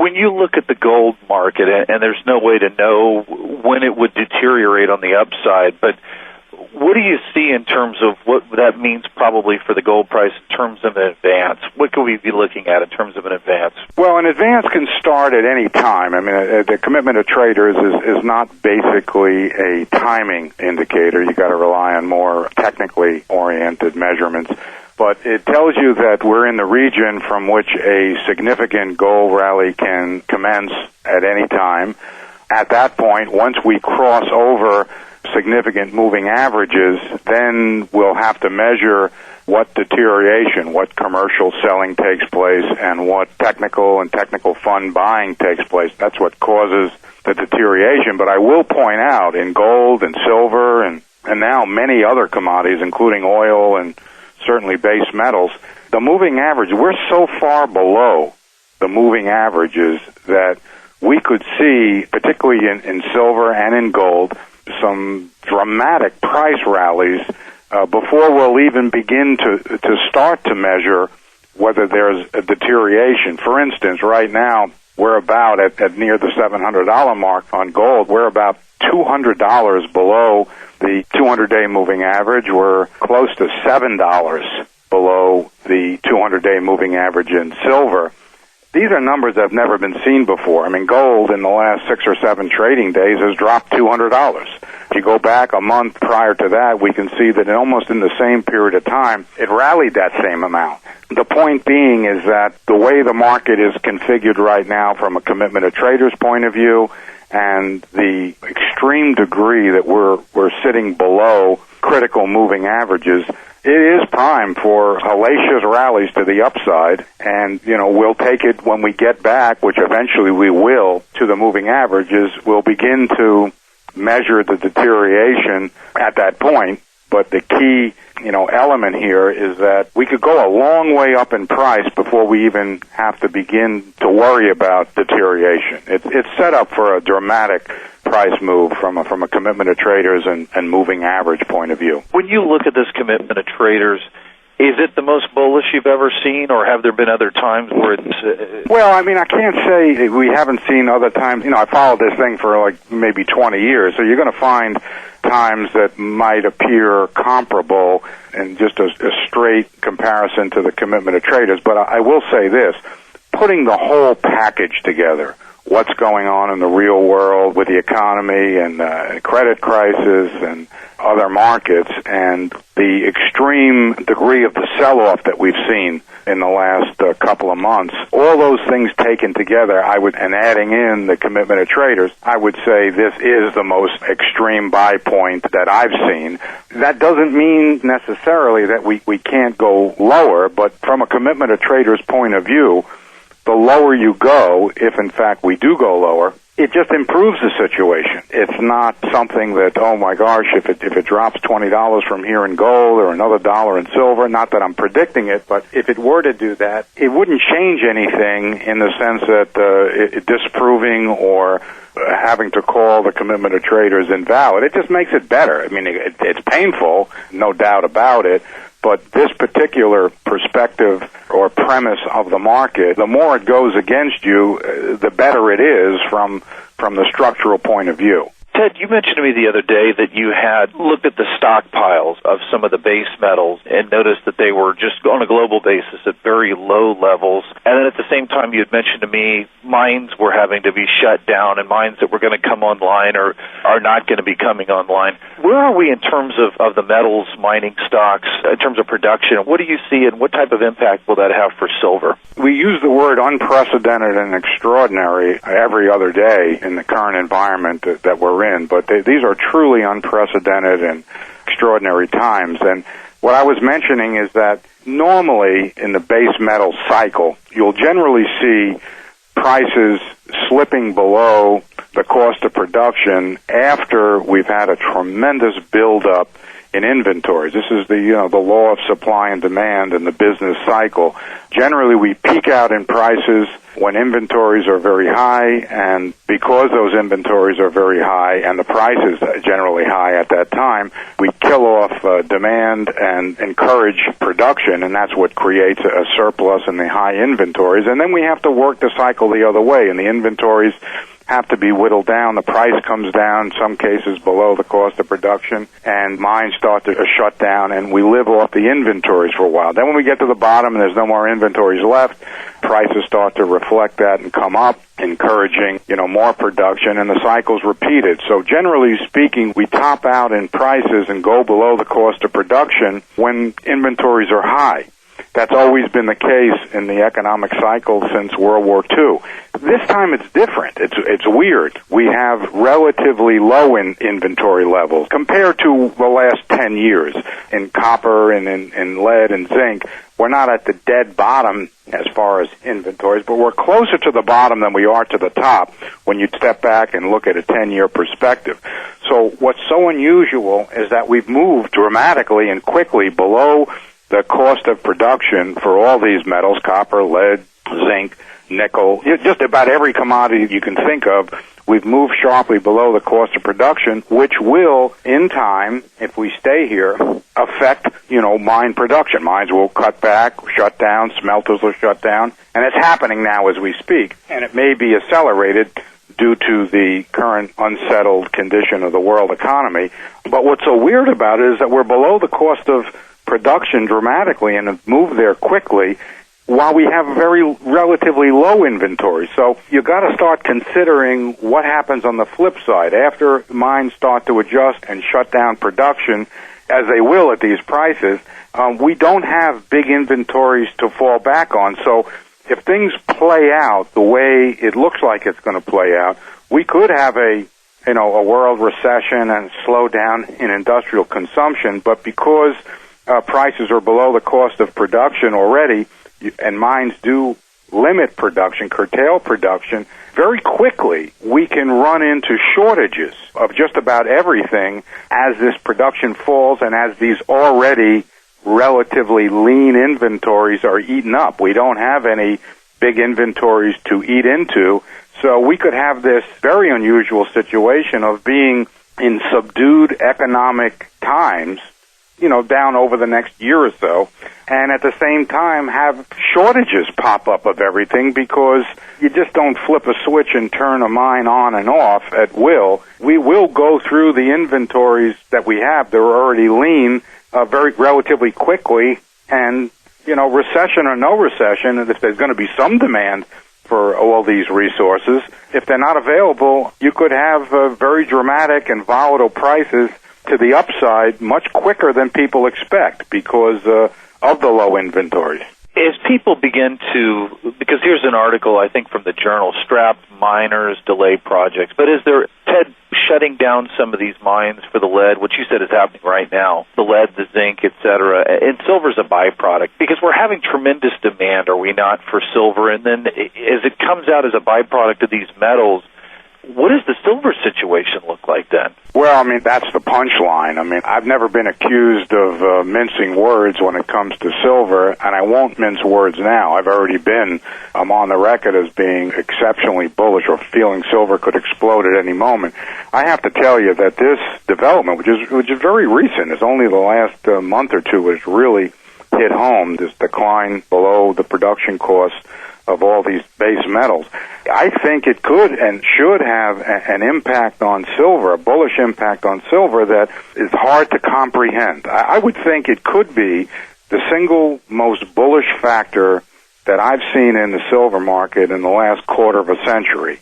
When you look at the gold market, and there's no way to know when it would deteriorate on the upside, but what do you see in terms of what that means probably for the gold price in terms of an advance? What could we be looking at in terms of an advance? Well, an advance can start at any time. I mean, the commitment of traders is not basically a timing indicator. You got to rely on more technically oriented measurements. But it tells you that we're in the region from which a significant gold rally can commence at any time. At that point, once we cross over significant moving averages, then we'll have to measure what deterioration, what commercial selling takes place, and what technical and technical fund buying takes place. That's what causes the deterioration. But I will point out, in gold and silver and now many other commodities, including oil and certainly base metals, the moving average, we're so far below the moving averages that we could see, particularly in silver and in gold, some dramatic price rallies before we'll even begin to start to measure whether there's a deterioration. For instance, right now, we're about at near the $700 mark on gold. We're about $200 below the 200-day moving average. We're close to $7 below the 200-day moving average in silver. These are numbers that have never been seen before. I mean, gold in the last 6 or 7 trading days has dropped $200. If you go back a month prior to that, we can see that almost in the same period of time, it rallied that same amount. The point being is that the way the market is configured right now from a commitment of traders point of view and the extreme degree that we're sitting below critical moving averages, it is prime for hellacious rallies to the upside, and, we'll take it when we get back, which eventually we will, to the moving averages. We'll begin to measure the deterioration at that point, but the key, element here is that we could go a long way up in price before we even have to begin to worry about deterioration. It's set up for a dramatic price move from a commitment of traders and moving average point of view. When you look at this commitment of traders, is it the most bullish you've ever seen, or have there been other times where it's... Well, I mean, I can't say we haven't seen other times. I followed this thing for maybe 20 years, so you're going to find times that might appear comparable in just a straight comparison to the commitment of traders. But I will say this, putting the whole package together, what's going on in the real world with the economy and credit crisis and other markets, and the extreme degree of the sell-off that we've seen in the last couple of months, all those things taken together, and adding in the commitment of traders, I would say this is the most extreme buy point that I've seen. That doesn't mean necessarily that we can't go lower, but from a commitment of traders point of view, the lower you go, if in fact we do go lower, it just improves the situation. It's not something that, oh my gosh, if it drops $20 from here in gold or another $1 in silver, not that I'm predicting it, but if it were to do that, it wouldn't change anything in the sense that it disproving or having to call the commitment of traders invalid. It just makes it better. I mean, it's painful, no doubt about it. But this particular perspective or premise of the market, the more it goes against you, the better it is from the structural point of view. Ted, you mentioned to me the other day that you had looked at the stockpiles of some of the base metals and noticed that they were just on a global basis at very low levels. And then at the same time, you had mentioned to me mines were having to be shut down and mines that were going to come online or are not going to be coming online. Where are we in terms of the metals mining stocks, in terms of production? What do you see and what type of impact will that have for silver? We use the word unprecedented and extraordinary every other day in the current environment that we're in. But these are truly unprecedented and extraordinary times. And what I was mentioning is that normally in the base metal cycle, you'll generally see prices slipping below the cost of production after we've had a tremendous buildup in inventories. This is the law of supply and demand in the business cycle. Generally, we peak out in prices when inventories are very high, and because those inventories are very high and the price is generally high at that time, we kill off demand and encourage production, and that's what creates a surplus in the high inventories. And then we have to work the cycle the other way, and the inventories have to be whittled down. The price comes down, in some cases below the cost of production, and mines start to shut down, and we live off the inventories for a while. Then when we get to the bottom and there's no more inventories left, prices start to reflect that and come up, encouraging, more production, and the cycle's repeated. So generally speaking, we top out in prices and go below the cost of production when inventories are high. That's always been the case in the economic cycle since World War II. This time it's different. It's weird. We have relatively low inventory levels compared to the last 10 years in copper and in lead and zinc. We're not at the dead bottom as far as inventories, but we're closer to the bottom than we are to the top when you step back and look at a 10-year perspective. So what's so unusual is that we've moved dramatically and quickly below the cost of production for all these metals, copper, lead, zinc, nickel, just about every commodity you can think of. We've moved sharply below the cost of production, which will, in time, if we stay here, affect, mine production. Mines will cut back, shut down, smelters will shut down, and it's happening now as we speak. And it may be accelerated due to the current unsettled condition of the world economy. But what's so weird about it is that we're below the cost of production dramatically and have moved there quickly while we have very relatively low inventory. So you got to start considering what happens on the flip side. After mines start to adjust and shut down production, as they will at these prices, we don't have big inventories to fall back on. So if things play out the way it looks like it's going to play out, we could have a world recession and slowdown in industrial consumption, but because prices are below the cost of production already, and mines do limit production, curtail production, very quickly we can run into shortages of just about everything as this production falls and as these already relatively lean inventories are eaten up. We don't have any big inventories to eat into, so we could have this very unusual situation of being in subdued economic times, down over the next year or so, and at the same time have shortages pop up of everything because you just don't flip a switch and turn a mine on and off at will. We will go through the inventories that we have that are already lean very relatively quickly, and, recession or no recession, if there's going to be some demand for all these resources, if they're not available, you could have very dramatic and volatile prices to the upside much quicker than people expect because of the low inventories. As people begin to, because here's an article, I think, from the journal, Strapped Miners Delay Projects, but is there, Ted, shutting down some of these mines for the lead, which you said is happening right now, the lead, the zinc, et cetera, and silver's a byproduct, because we're having tremendous demand, are we not, for silver, and then as it comes out as a byproduct of these metals, what does the silver situation look like then? Well, that's the punchline. I've never been accused of mincing words when it comes to silver, and I won't mince words now. I'm on the record as being exceptionally bullish or feeling silver could explode at any moment. I have to tell you that this development, which is very recent, is only the last month or two, has really hit home, this decline below the production cost of all these base metals. I think it could and should have an impact on silver, a bullish impact on silver that is hard to comprehend. I would think it could be the single most bullish factor that I've seen in the silver market in the last quarter of a century.